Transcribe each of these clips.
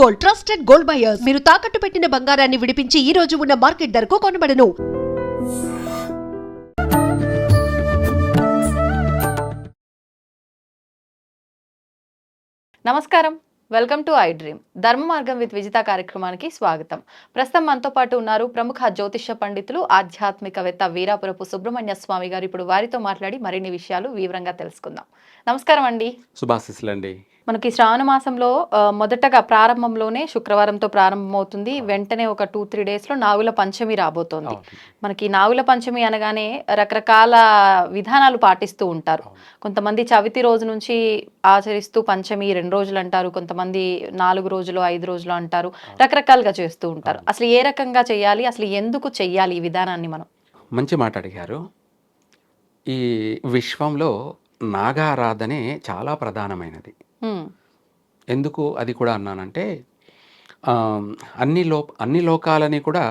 Gold, trusted gold buyers. మీరు తాకట్టు పెట్టిన బంగారాన్ని విడిపించి ఈ రోజు ఉన్న మార్కెట్ ధరకు కొనబడను. నమస్కారం, వెల్కమ్ టు ఐ డ్రీమ్. ధర్మ మార్గం విత్ విజిత కార్యక్రమానికి స్వాగతం. ప్రస్తుతం మనతో పాటు ఉన్నారు ప్రముఖ జ్యోతిష పండితులు, ఆధ్యాత్మికవేత్త వీరాపురపు సుబ్రహ్మణ్య స్వామి గారు. ఇప్పుడు వారితో మాట్లాడి మరిన్ని విషయాలు వివరంగా తెలుసుకుందాం. నమస్కారం అండి. శుభాశీస్సులండి. మనకి శ్రావణ మాసంలో మొదటగా ప్రారంభంలోనే శుక్రవారంతో ప్రారంభమవుతుంది. వెంటనే ఒక 2-3 డేస్లో నాగుల పంచమి రాబోతోంది. మనకి నాగుల పంచమి అనగానే రకరకాల విధానాలు పాటిస్తూ ఉంటారు. కొంతమంది చవితి రోజు నుంచి ఆచరిస్తూ పంచమి 2 రోజులు అంటారు, కొంతమంది 4 రోజులు 5 రోజులు అంటారు, రకరకాలుగా చేస్తూ ఉంటారు. అసలు ఏ రకంగా చేయాలి, అసలు ఎందుకు చెయ్యాలి ఈ విధానాన్ని మనం? మంచి మాట అడిగారు. ఈ విశ్వంలో నాగారాధనే చాలా ప్రధానమైనది. ఎందుకు అది కూడా అన్నానంటే అన్ని లోకాలని కూడా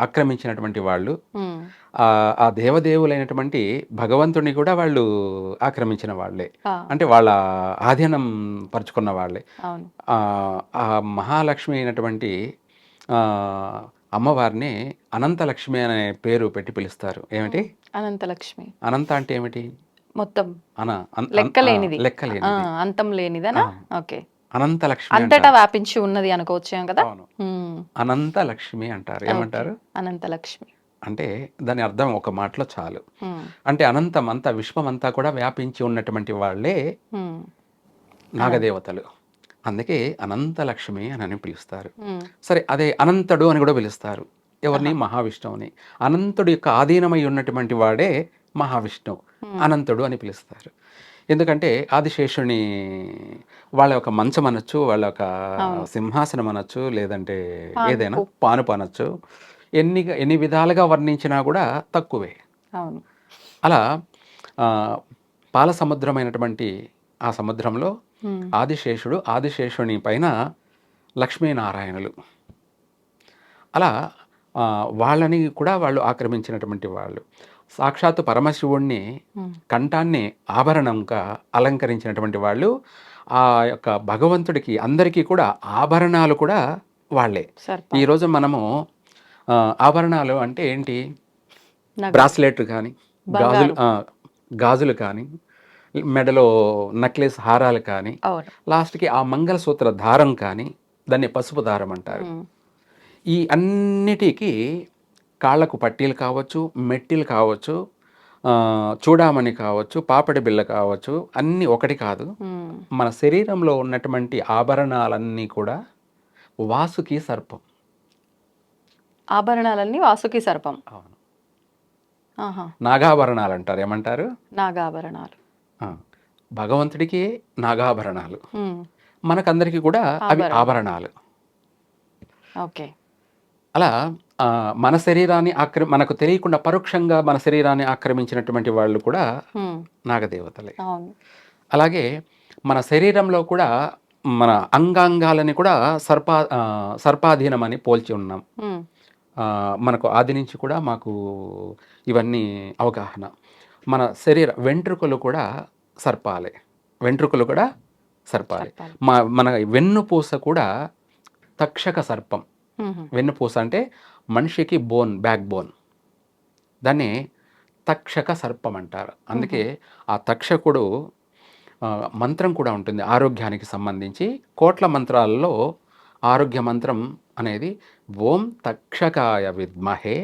ఆక్రమించినటువంటి వాళ్ళు, ఆ దేవదేవులైనటువంటి భగవంతుని కూడా వాళ్ళు ఆక్రమించిన వాళ్ళే, అంటే వాళ్ళ ఆధీనం పరుచుకున్న వాళ్ళే. ఆ మహాలక్ష్మి అయినటువంటి అమ్మవారిని అనంతలక్ష్మి అనే పేరు పెట్టి పిలుస్తారు. ఏమిటి అనంతలక్ష్మి? అనంత అంటే ఏమిటి? మొత్తం లెక్కలేనిది, అంతం లేనిదనా? ఓకే. అనంతలక్ష్మి అంతటా వ్యాపించి ఉన్నది అనుకోవచ్చు కదా. అనంతలక్ష్మి అంటారు. ఏమంటారు? అనంతలక్ష్మి అంటే దాని అర్థం ఒక మాటలో చాలు. అంటే అనంతం అంతా, విశ్వం అంతా కూడా వ్యాపించి ఉన్నటువంటి వాళ్ళే నాగదేవతలు. అందుకే అనంతలక్ష్మి అని పిలుస్తారు. సరే, అదే అనంతుడు అని కూడా పిలుస్తారు. ఎవరిని? మహావిష్ణువుని. అనంతుడు యొక్క ఆధీనమై ఉన్నటువంటి వాడే మహావిష్ణువు, అనంతుడు అని పిలుస్తారు. ఎందుకంటే ఆదిశేషుని వాళ్ళ యొక్క మంచం అనొచ్చు, వాళ్ళ యొక్క సింహాసనం అనొచ్చు, లేదంటే ఏదైనా పానుపు అనొచ్చు. ఎన్ని విధాలుగా వర్ణించినా కూడా తక్కువే. అలా పాల సముద్రమైనటువంటి ఆ సముద్రంలో ఆదిశేషుడు, ఆదిశేషుని పైన లక్ష్మీనారాయణులు, అలా వాళ్ళని కూడా వాళ్ళు ఆక్రమించినటువంటి వాళ్ళు. సాక్షాత్తు పరమశివుణ్ణి కంఠాన్ని ఆభరణంగా అలంకరించినటువంటి వాళ్ళు. ఆ యొక్క భగవంతుడికి అందరికీ కూడా ఆభరణాలు కూడా వాళ్ళే. ఈరోజు మనము ఆభరణాలు అంటే ఏంటి? బ్రాస్లెట్ కానీ, గాజులు కానీ, మెడలో నెక్లెస్ హారాలు కానీ, లాస్ట్కి ఆ మంగళసూత్ర దారం కానీ, దాన్ని పసుపు దారం అంటారు. ఈ అన్నిటికీ కాళ్లకు పట్టీలు కావచ్చు, మెట్టిలు కావచ్చు, చూడామణి కావచ్చు, పాపడి బిళ్ళ కావచ్చు, అన్నీ ఒకటి కాదు. మన శరీరంలో ఉన్నటువంటి ఆభరణాలన్నీ కూడా వాసుకి సర్పం. ఆభరణాలన్నీ వాసుకి సర్పం. అవును. నాగాభరణాలు అంటారు. ఏమంటారు? నాగాభరణాలు. భగవంతుడికి నాగాభరణాలు, మనకందరికీ కూడా అవి ఆభరణాలు. ఓకే. అలా మన శరీరాన్ని మనకు తెలియకుండా పరోక్షంగా మన శరీరాన్ని ఆక్రమించినటువంటి వాళ్ళు కూడా నాగదేవతలే. అలాగే మన శరీరంలో కూడా మన అంగాంగాలని కూడా సర్పాధీనం అని పోల్చి ఉన్నాం. మనకు ఆది నుంచి కూడా మాకు ఇవన్నీ అవగాహన. మన వెంట్రుకలు కూడా సర్పాలే. మన వెన్నుపూస కూడా తక్షక సర్పం. వెన్నుపూస అంటే మనిషికి బ్యాక్ బోన్, దాన్ని తక్షక సర్పం అంటారు. అందుకే ఆ తక్షకుడు మంత్రం కూడా ఉంటుంది ఆరోగ్యానికి సంబంధించి. కోట్ల మంత్రాలలో ఆరోగ్య మంత్రం అనేది ఓం తక్షకాయ విద్మహే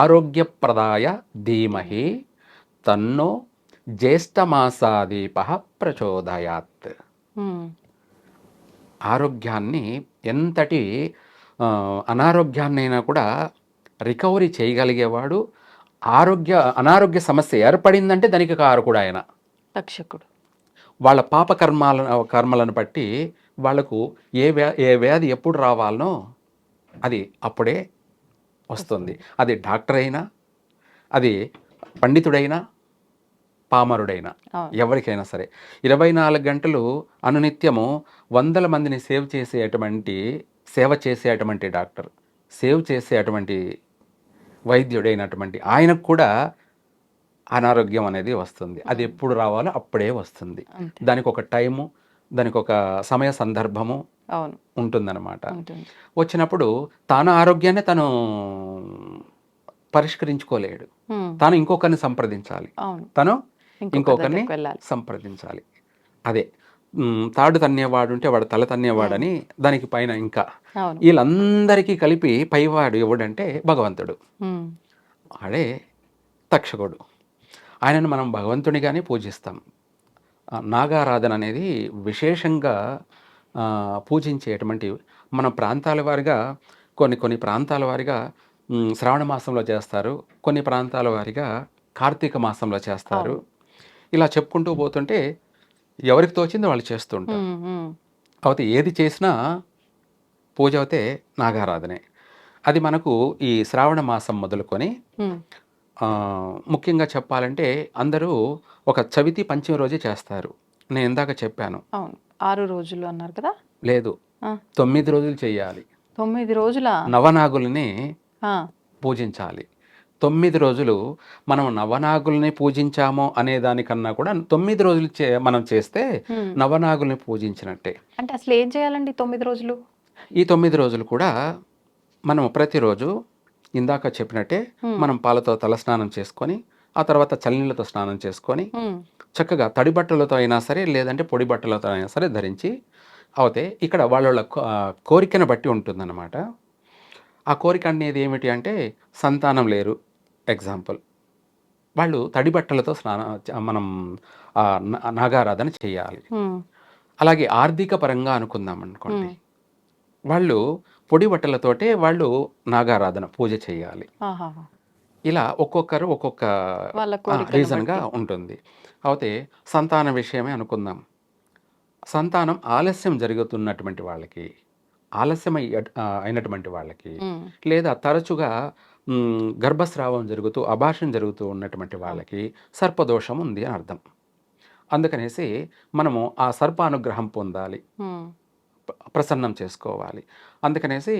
ఆరోగ్యప్రదాయ ధీమహి తన్నో జ్యేష్ఠమాసాదీప ప్రచోదయాత్. ఆరోగ్యాన్ని, ఎంతటి అనారోగ్యాన్నైనా కూడా రికవరీ చేయగలిగేవాడు. అనారోగ్య సమస్య ఏర్పడిందంటే దానికి కారకుడు ఆయన, తక్షకుడు. వాళ్ళ పాప కర్మలను బట్టి వాళ్లకు ఏ వ్యాధి ఎప్పుడు రావాలనో అది అప్పుడే వస్తుంది. అది డాక్టర్ అయినా, అది పండితుడైనా, పామరుడైనా, ఎవరికైనా సరే 24 గంటలు అనునిత్యము 100 మందిని సేవ చేసేటువంటి డాక్టర్, సేవ్ చేసేటువంటి వైద్యుడైనటువంటి ఆయనకు కూడా అనారోగ్యం అనేది వస్తుంది. అది ఎప్పుడు రావాలో అప్పుడే వస్తుంది. దానికి ఒక టైము, దానికి ఒక సమయ సందర్భము అవును ఉంటుందన్నమాట. ఉంటుంది. వచ్చినప్పుడు తాను ఆరోగ్యాన్ని తను పరిష్కరించుకోలేడు. ఉమ్, తాను ఇంకొకరిని సంప్రదించాలి. అవును తను ఇంకొకరి ఇంకొకరిని దగ్గరికి వెళ్ళాలి. సంప్రదించాలి. అదే తాడు తన్నేవాడు ఉంటే వాడు తల తన్నేవాడని దానికి పైన ఇంకా అవును వీళ్ళందరికీ కలిపి పైవాడు ఎవడంటే భగవంతుడు. ఉమ్, ఆడే తక్షకుడు. ఆయనను మనం భగవంతునిగానే పూజిస్తాం. నాగారాధన అనేది విశేషంగా పూజించేటువంటి మన ప్రాంతాల వారిగా కొన్ని కొన్ని ప్రాంతాల వారిగా శ్రావణ మాసంలో చేస్తారు. కొన్ని ప్రాంతాల వారిగా కార్తీక మాసంలో చేస్తారు. ఇలా చెప్పుకుంటూ పోతుంటే ఎవరికి తోచింది వాళ్ళు చేస్తుంటారు. ఉమ్, ఉమ్, కాకపోతే ఏది చేసినా పూజ అయితే నాగారాధనే. అది మనకు ఈ శ్రావణ మాసం మొదలుకొని ఉమ్, ముఖ్యంగా చెప్పాలంటే అందరూ ఒక చవితి పంచమి రోజే చేస్తారు. నేను ఇందాక చెప్పాను. అవును 6 రోజులు అన్నారు కదా. లేదు, ఆ, 9 రోజులు చేయాలి. 9 రోజుల నవనాగుల్ని పూజించాలి. 9 రోజులు మనం నవనాగుల్ని పూజించాము అనే దానికన్నా కూడా 9 రోజులు మనం చేస్తే నవనాగుల్ని పూజించినట్టే. అంటే అసలు ఏం చేయాలండి 9 రోజులు? ఈ 9 రోజులు కూడా మనం ప్రతిరోజు ఇందాక చెప్పినట్టే మనం పాలతో తలస్నానం చేసుకొని ఆ తర్వాత చల్లనీళ్ళతో స్నానం చేసుకొని చక్కగా తడి బట్టలతో అయినా సరే లేదంటే పొడి బట్టలతో అయినా సరే ధరించి అవుతే ఇక్కడ వాళ్ళ కోరికను బట్టి ఉంటుందన్నమాట. ఆ కోరిక అనేది ఏమిటి అంటే సంతానం లేరు ఎగ్జాంపుల్, వాళ్ళు తడి బట్టలతో మనం నాగారాధన చేయాలి. అలాగే ఆర్థిక పరంగా అనుకుందాం అనుకోండి, వాళ్ళు పొడి బట్టలతోటే వాళ్ళు నాగారాధన పూజ చేయాలి. ఇలా ఒక్కొక్కరు ఒక్కొక్క రీజన్గా ఉంటుంది. అయితే సంతాన విషయమే అనుకుందాం. సంతానం ఆలస్యం జరుగుతున్నటువంటి వాళ్ళకి, ఆలస్యం అయినటువంటి వాళ్ళకి, లేదా తరచుగా గర్భస్రావం జరుగుతూ అబార్షన్ జరుగుతూ ఉన్నటువంటి వాళ్ళకి సర్పదోషం ఉంది అని అర్థం. అందుకనేసి మనము ఆ సర్ప అనుగ్రహం పొందాలి, ప్రసన్నం చేసుకోవాలి. అందుకనేసి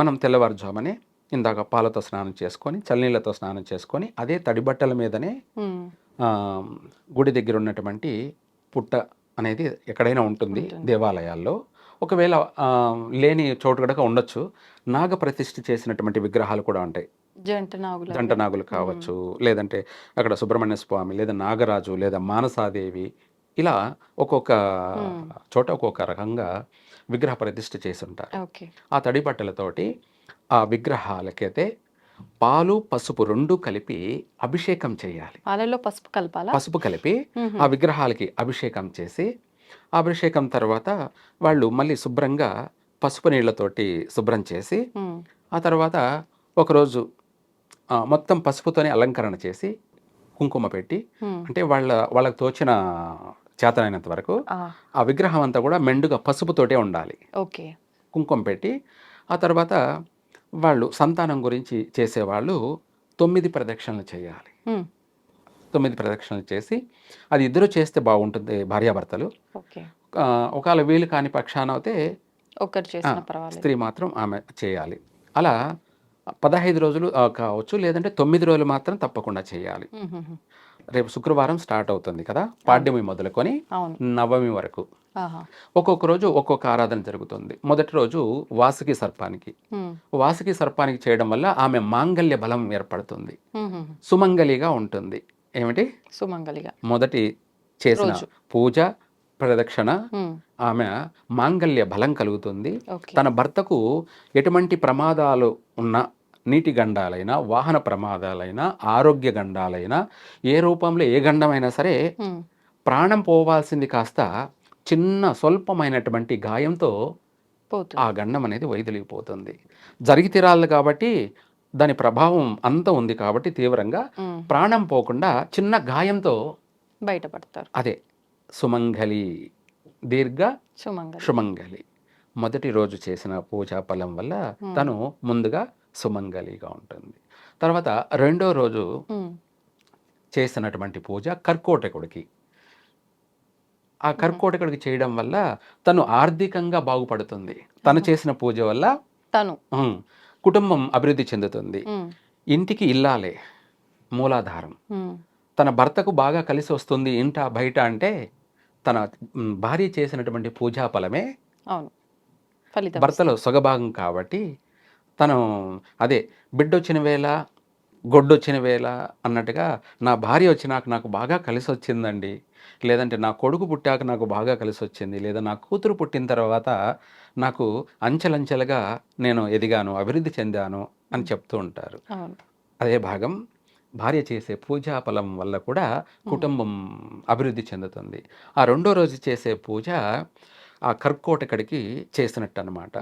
మనం తెల్లవారుజామనే ఇందాక పాలతో స్నానం చేసుకొని చల్లనీళ్ళతో స్నానం చేసుకొని అదే తడి బట్టల మీదనే గుడి దగ్గర ఉన్నటువంటి పుట్ట అనేది ఎక్కడైనా ఉంటుంది దేవాలయాల్లో. ఒకవేళ లేని చోటు కూడా ఉండొచ్చు. నాగ ప్రతిష్ఠ చేసినటువంటి విగ్రహాలు కూడా ఉంటాయి. జంట నాగులు కావచ్చు, లేదంటే అక్కడ సుబ్రహ్మణ్య స్వామి లేదా నాగరాజు లేదా మానసాదేవి, ఇలా ఒక్కొక్క చోట ఒక్కొక్క రకంగా విగ్రహ ప్రతిష్ఠ చేసి ఉంటారు. ఆ తడి బట్టలతోటి ఆ విగ్రహాలకైతే పాలు పసుపు 2 కలిపి అభిషేకం చేయాలి. పాలలో పసుపు కలపాలా? పసుపు కలిపి ఆ విగ్రహాలకి అభిషేకం చేసి, అభిషేకం తర్వాత వాళ్ళు మళ్ళీ శుభ్రంగా పసుపు నీళ్లతోటి శుభ్రం చేసి ఆ తర్వాత ఒకరోజు మొత్తం పసుపుతోనే అలంకరణ చేసి కుంకుమ పెట్టి, అంటే వాళ్ళకి తోచిన చేతనైనంత వరకు ఆ విగ్రహం అంతా కూడా మెండుగా పసుపుతోటే ఉండాలి. కుంకుమ పెట్టి ఆ తర్వాత వాళ్ళు సంతానం గురించి చేసేవాళ్ళు 9 ప్రదక్షిణలు చేయాలి. 9 ప్రదక్షిణలు చేసి, అది ఇద్దరు చేస్తే బాగుంటుంది భార్యాభర్తలు. ఒకవేళ వీలు కాని పక్షాన అయితే స్త్రీ మాత్రం ఆమె చేయాలి. అలా 15 రోజులు కావచ్చు, లేదంటే 9 రోజులు మాత్రం తప్పకుండా చేయాలి. రేపు శుక్రవారం స్టార్ట్ అవుతుంది కదా, పాడ్యమి మొదలుకొని నవమి వరకు ఒక్కొక్క రోజు ఒక్కొక్క ఆరాధన జరుగుతుంది. మొదటి రోజు వాసుకి సర్పానికి చేయడం వల్ల ఆమె మాంగళ్య బలం ఏర్పడుతుంది, సుమంగలిగా ఉంటుంది. ఏమిటి సుమంగలిగా? మొదటి చేసిన పూజ ప్రదక్షిణ ఆమె మాంగళ్య బలం కలుగుతుంది. తన భర్తకు ఎటువంటి ప్రమాదాలు ఉన్నా, నీటి గండాలైనా, వాహన ప్రమాదాలైనా, ఆరోగ్య గండాలైనా, ఏ రూపంలో ఏ గండమైనా సరే ప్రాణం పోవాల్సింది కాస్త చిన్న స్వల్పమైనటువంటి గాయంతో ఆ గండం అనేది వైదొలిగిపోతుంది. జరిగి తీరాలి కాబట్టి దాని ప్రభావం అంత ఉంది కాబట్టి తీవ్రంగా ప్రాణం పోకుండా చిన్న గాయంతో బయటపడతారు. అదే సుమంగలి, దీర్ఘ సుమంగలి. మొదటి రోజు చేసిన పూజా ఫలం వల్ల తను ముందుగా సుమంగలిగా ఉంటుంది. తర్వాత రెండో రోజు చేసినటువంటి పూజ కర్కోటకుడికి. ఆ కర్కోటకుడికి చేయడం వల్ల తను ఆర్థికంగా బాగుపడుతుంది. తను చేసిన పూజ వల్ల తను కుటుంబం అభివృద్ధి చెందుతుంది. ఇంటికి ఇల్లాలే మూలాధారం. తన భర్తకు బాగా కలిసి వస్తుంది ఇంట బయట అంటే తన భార్య చేసినటువంటి పూజా ఫలమే అవును. ఫలితం భర్తలో సొగభాగం కాబట్టి తను అదే బిడ్డొచ్చిన వేళ గొడ్డొచ్చిన వేళ అన్నట్టుగా నా భార్య వచ్చినాక నాకు బాగా కలిసి వచ్చిందండి, లేదంటే నా కొడుకు పుట్టాక నాకు బాగా కలిసి వచ్చింది, లేదా నా కూతురు పుట్టిన తర్వాత నాకు అంచెలంచెలుగా నేను ఎదిగాను, అభివృద్ధి చెందాను అని చెప్తూ ఉంటారు. అవును. అదే భాగం భార్య చేసే పూజా ఫలం వల్ల కూడా కుటుంబం అభివృద్ధి చెందుతుంది. ఆ రెండో రోజు చేసే పూజ ఆ కర్కోటకుడికి చేసినట్టు అనమాట.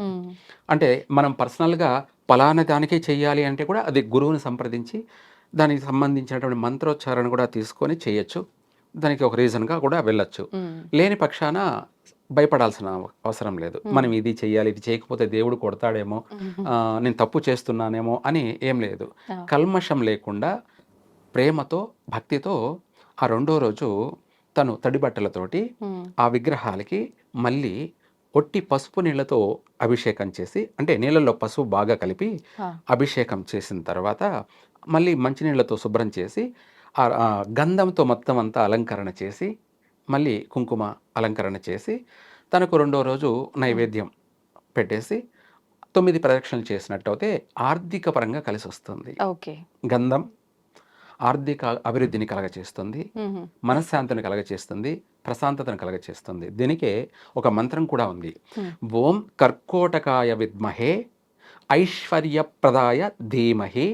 అంటే మనం పర్సనల్గా పలానా దానికే చెయ్యాలి అంటే కూడా అది గురువుని సంప్రదించి దానికి సంబంధించినటువంటి మంత్రోచ్చారణ కూడా తీసుకొని చేయొచ్చు. దానికి ఒక రీజన్గా కూడా వెళ్ళొచ్చు. లేని పక్షాన భయపడాల్సిన అవసరం లేదు. మనం ఇది చెయ్యాలి, ఇది చేయకపోతే దేవుడు కొడతాడేమో, నేను తప్పు చేస్తున్నానేమో అని ఏం లేదు. కల్మషం లేకుండా ప్రేమతో భక్తితో ఆ రెండో రోజు తను తడి బట్టలతోటి ఆ విగ్రహాలకి మళ్ళీ ఒట్టి పసుపు నీళ్ళతో అభిషేకం చేసి, అంటే నీళ్ళల్లో పసుపు బాగా కలిపి అభిషేకం చేసిన తర్వాత మళ్ళీ మంచినీళ్ళతో శుభ్రం చేసి ఆ గంధంతో మొత్తం అంతా అలంకరణ చేసి మళ్ళీ కుంకుమ అలంకరణ చేసి తనకు రెండో రోజు నైవేద్యం పెట్టేసి 9 ప్రదక్షిణలు చేసినట్టు అయితే ఆర్థిక పరంగా కలిసి వస్తుంది. ఓకే. గంధం ఆర్థిక అభివృద్ధిని కలగచేస్తుంది, మనశ్శాంతిని కలగచేస్తుంది, ప్రశాంతతను కలగచేస్తుంది. దీనికే ఒక మంత్రం కూడా ఉంది. ఓం కర్కోటకాయ విద్మహే ఐశ్వర్యప్రదాయ ధీమహి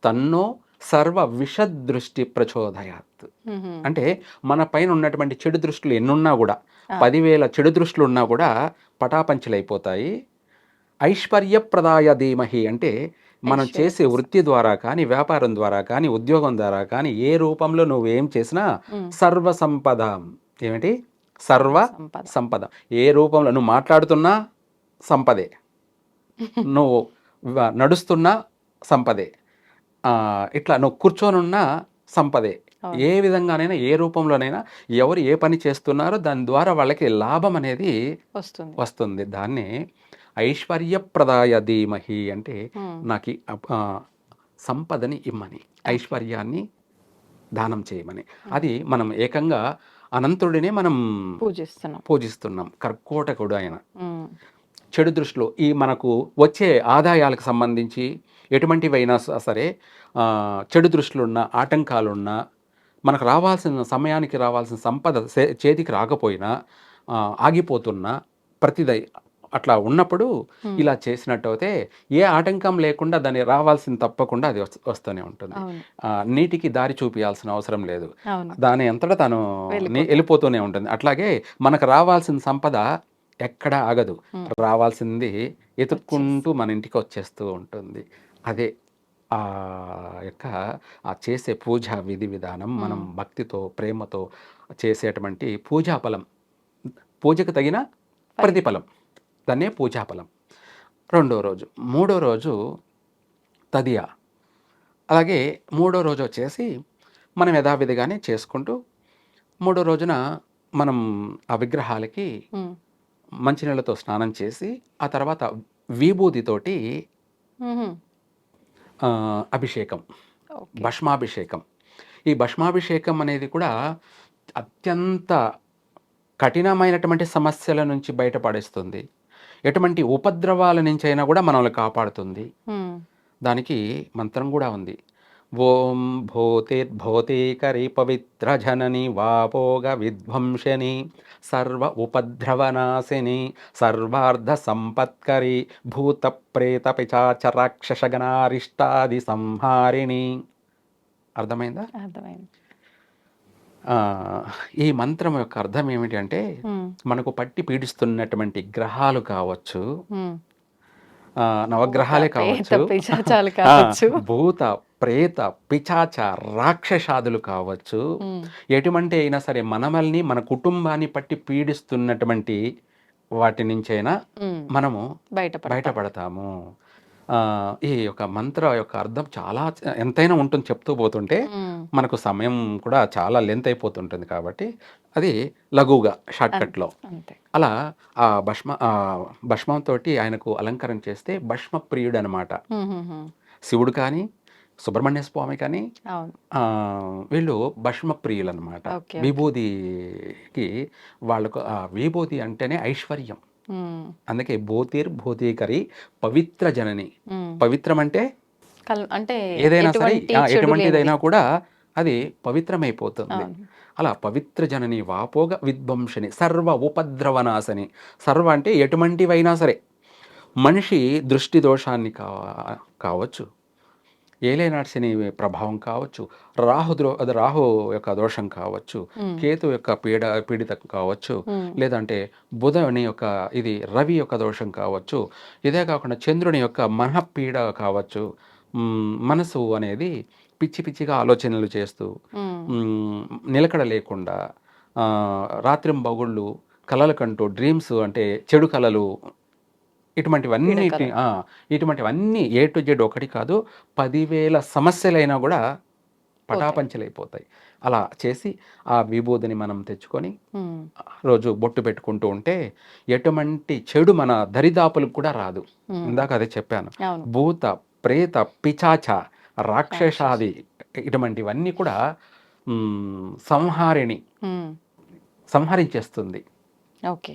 తన్నో సర్వ విషదృష్టి ప్రచోదయాత్. అంటే మన పైన ఉన్నటువంటి చెడు దృష్టిలు ఎన్నున్నా కూడా 10,000 చెడు దృష్టిలు ఉన్నా కూడా పటాపంచలైపోతాయి. ఐశ్వర్యప్రదాయ ధీమహి అంటే మనం చేసే వృత్తి ద్వారా కానీ, వ్యాపారం ద్వారా కానీ, ఉద్యోగం ద్వారా కానీ, ఏ రూపంలో నువ్వేం చేసినా సర్వ సంపద. ఏమిటి? సర్వ సంపద. ఏ రూపంలో నువ్వు మాట్లాడుతున్నా సంపదే, నువ్వు నడుస్తున్నా సంపదే, ఇట్లా నువ్వు కూర్చొనున్నా సంపదే. ఏ విధంగానైనా ఏ రూపంలోనైనా ఎవరు ఏ పని చేస్తున్నారో దాని ద్వారా వాళ్ళకి లాభం అనేది వస్తుంది. దాన్ని ఐశ్వర్యప్రదాయ ధీమహి అంటే నాకు సంపదని ఇమ్మని, ఐశ్వర్యాన్ని దానం చేయమని. అది మనం ఏకంగా అనంతుడినే మనం పూజిస్తున్నాం. కర్కోటకుడు ఆయన. చెడు దృష్టిలో ఈ మనకు వచ్చే ఆదాయాలకు సంబంధించి ఎటువంటివైనా సరే చెడు దృష్టిలున్నా, ఆటంకాలున్నా, మనకు రావాల్సిన సమయానికి రావాల్సిన సంపద చేతికి రాకపోయినా, ఆగిపోతున్నా, ప్రతిదై అట్లా ఉన్నప్పుడు ఇలా చేసినట్టు అయితే ఏ ఆటంకం లేకుండా దాన్ని రావాల్సిన తప్పకుండా అది వస్తూనే ఉంటుంది. నీటికి దారి చూపించాల్సిన అవసరం లేదు, దాని అంతటా తను వెళ్ళిపోతూనే ఉంటుంది. అట్లాగే మనకు రావాల్సిన సంపద ఎక్కడా ఆగదు, రావాల్సింది ఎతుక్కుంటూ మన ఇంటికి వచ్చేస్తూ ఉంటుంది. అదే ఆ యొక్క ఆ చేసే పూజా విధి విధానం. మనం భక్తితో ప్రేమతో చేసేటువంటి పూజాఫలం, పూజకు తగిన ప్రతిఫలం, దాన్నే పూజాఫలం. రెండో రోజు. మూడో రోజు తదియా. అలాగే మూడో రోజు వచ్చేసి మనం యథావిధిగానే చేసుకుంటూ మూడో రోజున మనం ఆ విగ్రహాలకి మంచినీళ్ళతో స్నానం చేసి ఆ తర్వాత విభూతితోటి అభిషేకం, భస్మాభిషేకం. ఈ భస్మాభిషేకం అనేది కూడా అత్యంత కఠినమైనటువంటి సమస్యల నుంచి బయటపడేస్తుంది, ఎటువంటి ఉపద్రవాల నుంచి అయినా కూడా మనల్ని కాపాడుతుంది. దానికి మంత్రం కూడా ఉంది. ఓం భూతిర్భూతీకరి పవిత్ర జనని వాపోగ విధ్వంసని సర్వ ఉపద్రవనాశిని సర్వార్ధ సంపత్కరి భూత ప్రేత పిశాచ రాక్షసగణారిష్టాది సంహారిణి. అర్థమైందా? అర్థమైంది. ఈ మంత్రం యొక్క అర్థం ఏమిటి అంటే, మనకు పట్టి పీడిస్తున్నటువంటి గ్రహాలు కావచ్చు, నవగ్రహాలే కావచ్చు, భూత ప్రేత పిశాచ రాక్షసాదులు కావచ్చు, ఎటువంటి అయినా సరే మనమల్ని మన కుటుంబాన్ని పట్టి పీడిస్తున్నటువంటి వాటి నుంచైనా మనము బయటపడతాము. ఈ యొక్క మంత్ర యొక్క అర్థం చాలా ఎంతైనా ఉంటుంది. చెప్తూ పోతుంటే మనకు సమయం కూడా చాలా లెంత్ అయిపోతుంటుంది కాబట్టి అది లఘువుగా షార్ట్కట్లో అలా ఆ భస్మంతో ఆయనకు అలంకరణ చేస్తే భస్మ ప్రియుడు అనమాట. శివుడు కానీ సుబ్రహ్మణ్య స్వామి కానీ అవును. వీళ్ళు భస్మ ప్రియులు అనమాట. ఓకే. విభూతికి వాళ్ళకు విభూతి అంటేనే ఐశ్వర్యం. అందుకే భూతీకరి పవిత్ర జనని. పవిత్రం అంటే అంటే ఏదైనా సరే ఎటువంటి చెడు ఎటువంటిదైనా లేనిది. కూడా అది పవిత్రమైపోతుంది. అవును. అలా పవిత్ర జనని వాపోగ విధ్వంసని సర్వ ఉపద్రవనాశని. సర్వ అంటే ఎటువంటివైనా సరే, మనిషి దృష్టి దోషాన్ని కావచ్చు, ఏలేనాటి శని ప్రభావం కావచ్చు, రాహు యొక్క దోషం కావచ్చు, కేతు యొక్క పీడితం కావచ్చు, లేదంటే బుధుని యొక్క ఇది రవి యొక్క దోషం కావచ్చు, ఇదే కాకుండా చంద్రుని యొక్క మనఃపీడ కావచ్చు. మనసు అనేది పిచ్చి పిచ్చిగా ఆలోచనలు చేస్తూ నిలకడ లేకుండా రాత్రింబగుళ్ళు కలలు కంటూ డ్రీమ్స్ అంటే చెడు కలలు ఇటువంటివన్నీ ఏ టు జెడ్ ఒకటి కాదు 10,000 సమస్యలైనా కూడా పటాపంచలైపోతాయి. అలా చేసి ఆ విభూతిని మనం తెచ్చుకొని రోజు బొట్టు పెట్టుకుంటూ ఉంటే ఎటువంటి చెడు మన దరిదాపులకు కూడా రాదు. ఇందాక అదే చెప్పాను. భూత ప్రేత పిచాచ రాక్షసాది ఇటువంటివన్నీ కూడా సంహరించేస్తుంది. ఓకే.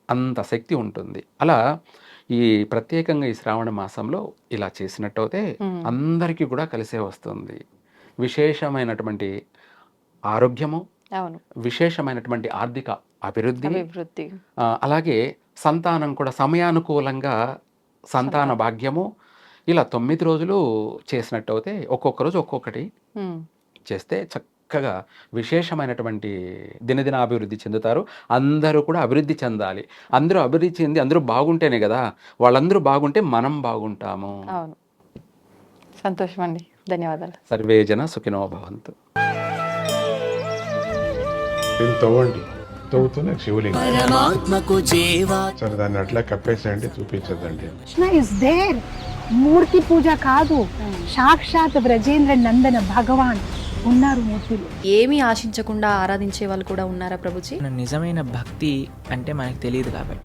అంత శక్తి ఉంటుంది. అలా ఈ ప్రత్యేకంగా ఈ శ్రావణ మాసంలో ఇలా చేసినట్టయితే అందరికీ కూడా కలిసే వస్తుంది. విశేషమైనటువంటి ఆరోగ్యము, విశేషమైనటువంటి ఆర్థిక అభివృద్ధి, అలాగే సంతానం కూడా సమయానుకూలంగా సంతాన భాగ్యము. ఇలా 9 రోజులు చేసినట్టయితే ఒక్కొక్క రోజు ఒక్కొక్కటి చేస్తే చక్కగా విశేషమైనటువంటి దినదిన అభివృద్ధి చెందుతారు. అందరూ కూడా అభివృద్ధి చెందాలి. అందరూ అభివృద్ధి చెంది అందరూ బాగుంటేనే కదా, వాళ్ళందరూ బాగుంటే మనం బాగుంటాము. అవును. సంతోషం అండి. ధన్యవాదాలు. సర్వే జన సుఖినో భవంతు. తవ్వుతూనే శివలింగం. సరే దాన్ని అట్లా కప్పేసేయండి, చూపించదండి. Krishna is there. మూర్తి పూజ కాదు, సాక్షాత్ బ్రజేంద్ర నందన భగవాన్ ఉన్నారు మూర్తిలో. ఏమీ ఆశించకుండా ఆరాధించే వాళ్ళు కూడా ఉన్నారా ప్రభుజీ? నిజమైన భక్తి అంటే మనకు తెలియదు కాబట్టి